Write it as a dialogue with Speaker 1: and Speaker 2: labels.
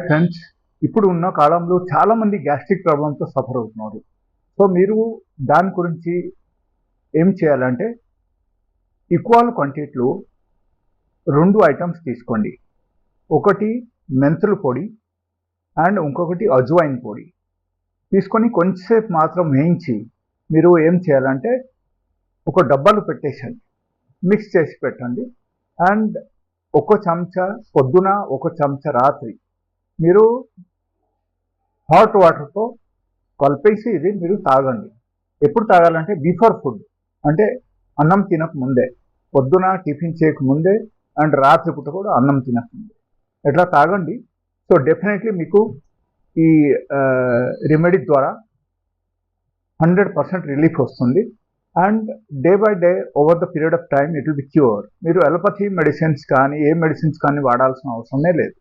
Speaker 1: Friends, ఇప్పుడు ఉన్న కాలంలో చాలామంది గ్యాస్ట్రిక్ ప్రాబ్లంతో సఫర్ అవుతున్నారు. సో మీరు దాని గురించి ఏం చేయాలంటే ఈక్వల్ క్వాంటిటీలో 2 ఐటమ్స్ తీసుకోండి. ఒకటి మెంతుల పొడి అండ్ ఇంకొకటి అజ్వైన్ పొడి తీసుకొని కొంచెంసేపు మాత్రం వేయించి మీరు ఏం చేయాలంటే ఒక డబ్బాలో పెట్టేసండి, మిక్స్ చేసి పెట్టండి. అండ్ ఒక చెంచా పొద్దున, ఒక చెంచా రాత్రి మీరు హాట్ వాటర్తో కలిపేసి ఇది మీరు తాగండి. ఎప్పుడు తాగాలంటే బిఫోర్ ఫుడ్, అంటే అన్నం తినక ముందే, పొద్దున టిఫిన్ చేయక ముందే అండ్ రాత్రిపూట కూడా అన్నం తినక ముందే ఎట్లా తాగండి. సో డెఫినెట్లీ మీకు ఈ రెమెడీ ద్వారా 100% రిలీఫ్ వస్తుంది. And day by day over the period of time it will be cure. మీరు అలోపతి మెడిసిన్స్ కానీ ఏ మెడిసిన్స్ కానీ వాడాల్సిన అవసరమే లేదు.